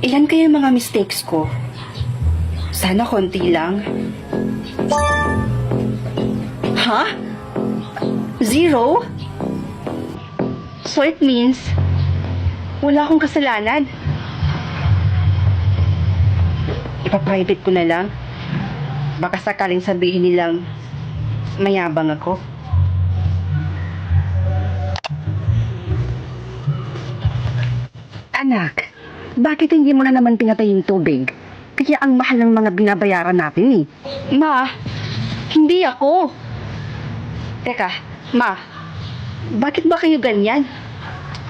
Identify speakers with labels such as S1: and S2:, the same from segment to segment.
S1: Ilan kaya yung mga mistakes ko? Sana konti lang. Ha? Zero? So it means, wala akong kasalanan. Ipa-private ko na lang. Baka sakaling sabihin nilang mayabang ako.
S2: Anak, bakit hindi mo na naman pinatay yung tubig? Kaya ang mahal ng mga binabayaran natin eh.
S1: Ma, hindi ako. Teka, Ma, bakit ba kayo ganyan?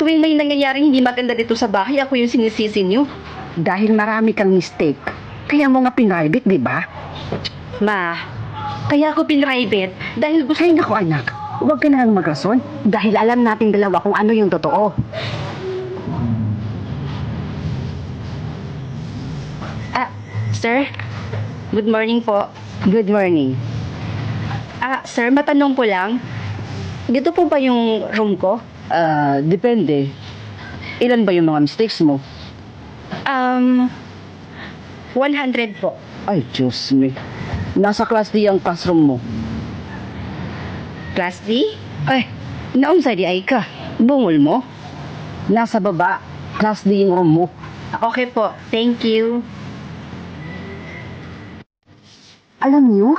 S1: Tuwing may nangyayaring hindi maganda dito sa bahay, ako yung sinisisi niyo.
S2: Dahil marami kang mistake. Kaya mo nga pinrivate, di ba?
S1: Ma, kaya ako pinrivate dahil gusto...
S2: Ay naku anak, huwag ka na lang magrason. Dahil alam natin dalawa kung ano yung totoo.
S1: Sir, good morning po.
S2: Good morning.
S1: Sir, matanong po lang. Dito po ba yung room ko?
S2: Depende. Ilan ba yung mga mistakes mo?
S1: 100 po.
S2: Ay, Diyos me. Nasa class D ang classroom mo.
S1: Class D?
S2: Ay, naunsa di ay ka. Bungol mo. Nasa baba, class D yung room mo.
S1: Okay po, thank you.
S2: Alam niyo,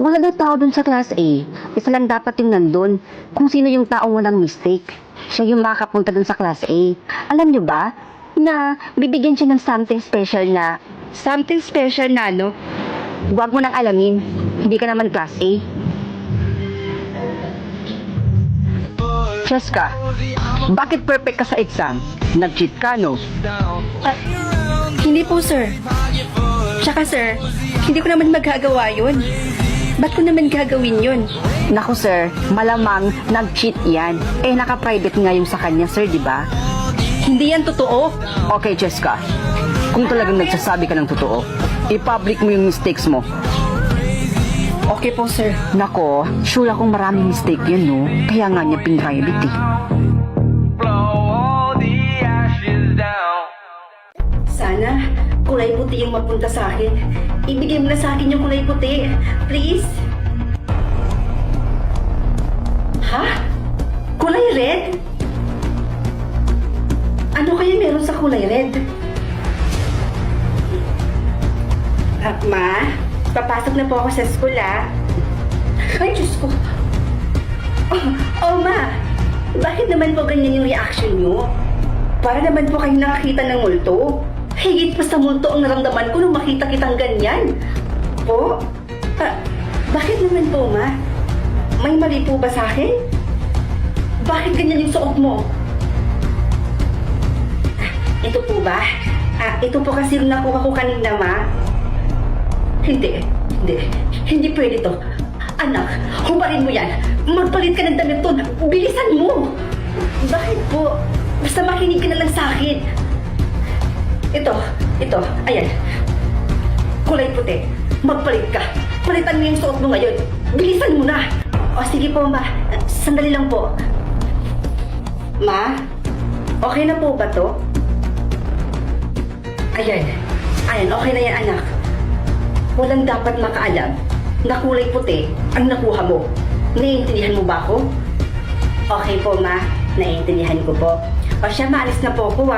S2: wala na tao dun sa class A. Isa lang dapat yung nandun. Kung sino yung taong walang mistake. Siya yung makapunta dun sa class A. Alam niyo ba, na bibigyan siya ng something special na,
S1: Something special na, no?
S2: huwag mo nang alamin. Hindi ka naman class A. Cheska, bakit perfect ka sa exam? Nag-cheat ka, no?
S1: Hindi po, sir. Tsaka, sir, hindi ko naman magagawa yun. Ba't ko naman gagawin yun?
S2: Naku, sir, malamang nag-cheat yan. Eh, naka-private nga yung sa kanya, sir, di ba?
S1: Hindi yan totoo.
S2: Okay, Cheska. Kung talagang nagsasabi ka ng totoo, i-public mo yung mistakes mo.
S1: Okay po, sir.
S2: Nako, sure akong maraming mistake yun, no? Kaya nga niya pin-private, eh.
S1: Sana, kulay puti yung mapunta sa akin. Ibigay mo na sa akin yung kulay puti. Please. Ha? Kulay red? Ano kaya meron sa kulay red? Ma, papasok na po ako sa school, Ay, Diyos ko. Ma, bakit naman po ganyan yung reaction nyo? Para naman po kayo nakakita ng multo. Higit pa sa multo ang naramdaman ko nung makita kitang ganyan. Po? Bakit naman po, Ma? May mali po ba sa akin? Bakit ganyan yung suot mo? Ito po ba? Ito po kasi yung nakuha ko kanina, Ma. Hindi pwede to. Anak, hubarin mo yan. Magpalit ka ng damit to. Bilisan mo. Bakit po? Basta makinig ka na lang sa akin. Ito, ayan. Kulay puti. Magpalit ka. Palitan mo yung suot mo ngayon. Bilisan mo na. O sige po, Ma. Sandali lang po. Ma, okay na po ba to? Ayan, okay na yan, anak. Walang dapat makaalam na kulay puti ang nakuha mo. Naiintindihan mo ba ako? Okay po, Ma. Naiintindihan ko po. O siya, maalis na po ako,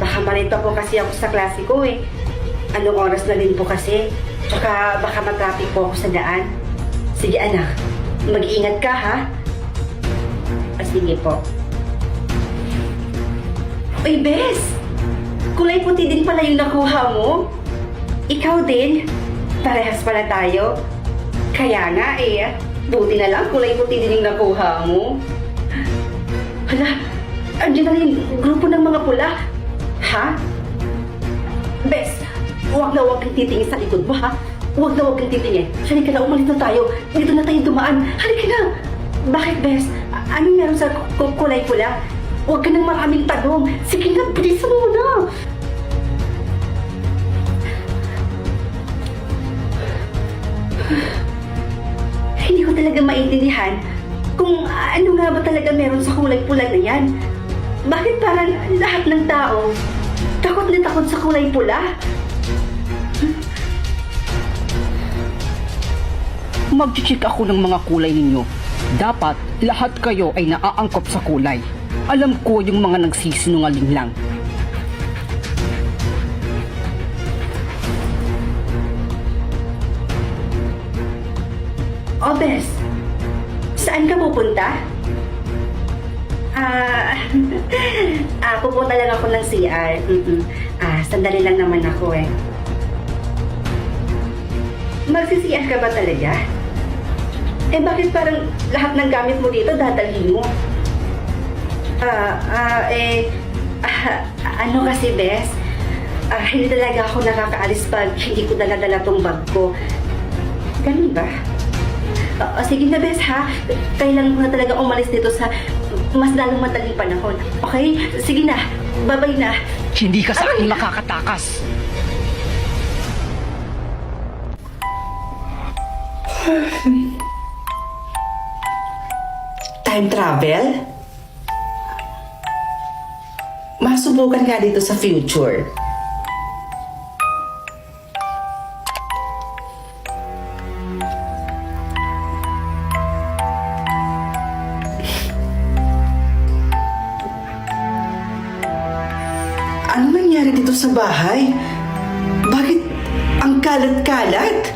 S1: Baka malito po kasi ako sa klase ko, Anong oras na din po kasi? Tsaka baka matraffic po ako sa daan. Sige, anak. Mag-iingat ka, ha? Sige po. Uy, Bes! Kulay puti din pala yung nakuha mo. Ikaw din. Parehas pala tayo. Kaya nga, buti na lang kulay puti din yung nakuha mo. Hala, andiyan na yung grupo ng mga pula. Ha? Bes, huwag na huwag kang titingin sa likod mo, ha? Huwag na huwag kang titingin. Halika na, umalis na tayo. Dito na tayo dumaan. Halika na. Bakit, Bes? Anong meron sa kulay pula? Huwag ka nang maraming tanong. Sige na, bilisan mo na. Hindi ko talaga maintindihan kung ano nga ba talaga meron sa kulay pula na yan. Bakit parang lahat ng tao Takot na takot sa kulay pula.
S3: Mag-check ako ng mga kulay ninyo. Dapat lahat kayo ay naaangkop sa kulay. Alam ko yung mga nagsisinungaling lang.
S1: O, Bes, saan ka pupunta? Pupunta lang ako ng CR. Sandali lang naman ako eh. Magsi-CR ka ba talaga? Eh, bakit parang lahat ng gamit mo dito dadalhin mo? Ano kasi, Bes? Hindi talaga ako nakakaalis pag hindi ko dala-dala tong bag ko. Ganun ba? Sige na, Bes, ha? Kailangan ko na talaga umalis dito sa mas lalong madaling panahon. Okay? Sige na. Bye-bye na.
S3: Hindi ka sa akin makakatakas.
S1: Time travel? Masubukan nga dito sa future. Ano nangyari dito sa bahay? Bakit ang kalat-kalat?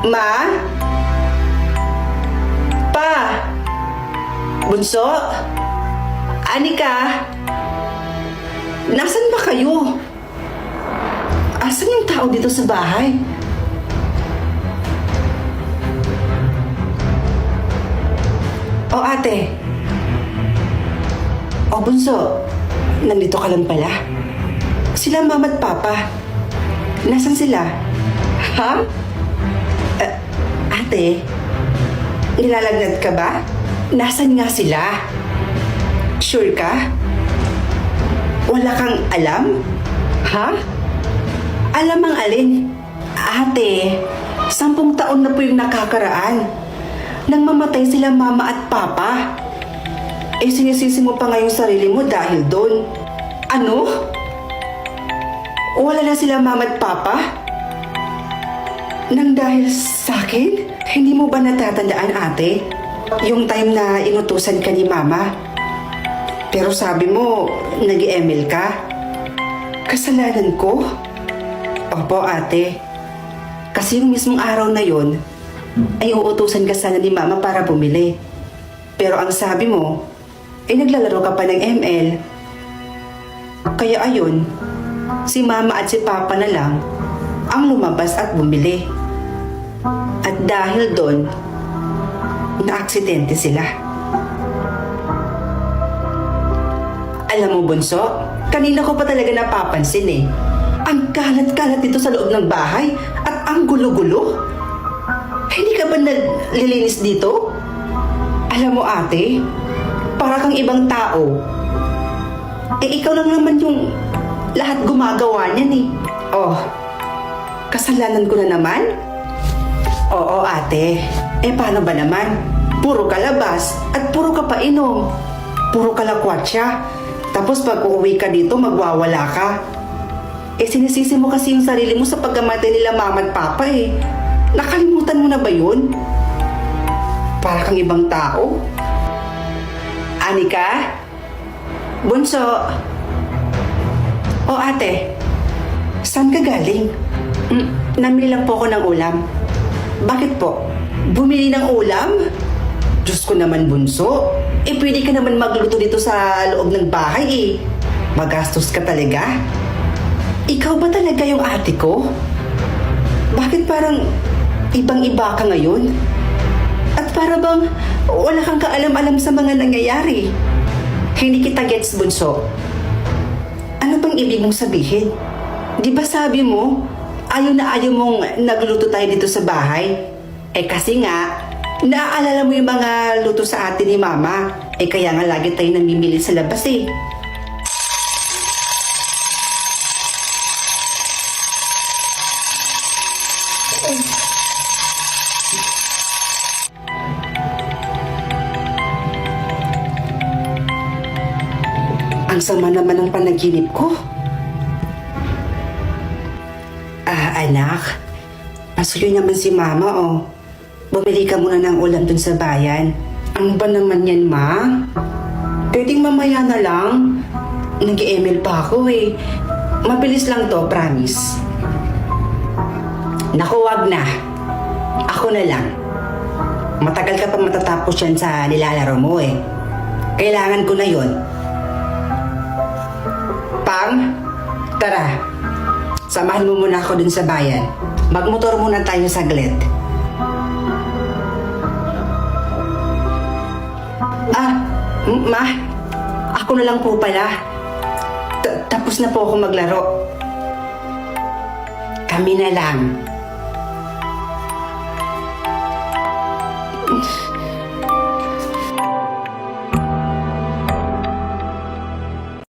S1: Ma? Pa? Bunso? Anika? Nasaan ba kayo? Asan yung tao dito sa bahay? O ate? O bunso? Nandito ka lang pala? Sila mama at papa. Nasaan sila? Ha? Ate? Nilalagnat ka ba? Nasaan nga sila? Sure ka? Wala kang alam? Ha? Alam ang alin? Ate, 10 taon na po yung nakakaraan. Nang mamatay sila mama at papa. Eh sinisisi mo pa nga yung sarili mo dahil doon. Ano? Wala na sila mama at papa? Nang dahil sa akin? Hindi mo ba natatandaan, ate? Yung time na inutusan ka ni mama? Pero sabi mo, nag-ML ka? Kasalanan ko? Opo, ate. Kasi yung mismong araw na yon ay uutusan ka sana ni mama para bumili. Pero ang sabi mo, ay naglalaro ka pa ng ML. Kaya ayun, si mama at si papa na lang ang lumabas at bumili. At dahil doon, na-aksidente sila. Alam mo, Bunso, kanina ko pa talaga napapansin eh. Ang kalat-kalat dito sa loob ng bahay at ang gulo-gulo. Hindi ka ba naglilinis dito? Alam mo, ate, para kang ibang tao. Eh, ikaw lang naman yung lahat gumagawa niyan eh. Oh, kasalanan ko na naman? Oo, ate. Eh, paano ba naman? Puro kalabas at puro ka painom. Puro kalakwatsa. Tapos pag uuwi ka dito, magwawala ka. Eh, sinisisi mo kasi yung sarili mo sa pagkamatay nila mama at papa eh. Nakalimutan mo na ba yun? Para kang ibang tao. Anika? Bunso? O ate, saan ka galing? Namili lang po ako ng ulam. Bakit po? Bumili ng ulam? Diyos ko naman, Bunso. Eh, pwede ka naman magluto dito sa loob ng bahay eh. Magastos ka talaga. Ikaw ba talaga yung ate ko? Bakit parang ibang-iba ka ngayon? At para bang wala kang kaalam-alam sa mga nangyayari? Hindi kita gets, Bunso. Ano bang ibig mong sabihin? Di ba sabi mo, ayaw na ayaw mong nagluto tayo dito sa bahay? Eh kasi nga, naaalala mo yung mga luto sa atin ni Mama. Eh kaya nga lagi tayo namimili sa labas eh. Ang Ang sama naman ng panaginip ko. Anak, pasuyo naman si Mama, oh. Bumili ka muna ng ulam dun sa bayan. Ano ba naman yan, Ma? Pwedeng mamaya na lang. Nag-email pa ako eh. Mabilis lang to, promise. Naku, wag na. Ako na lang. Matagal ka pa matatapos yan sa nilalaro mo eh. Kailangan ko na yon. Pang, tara. Samahan mo muna ako dun sa bayan. Magmotor muna tayo saglit. Ma, ako na lang po pala. Tapos na po ako maglaro. Kami na lang.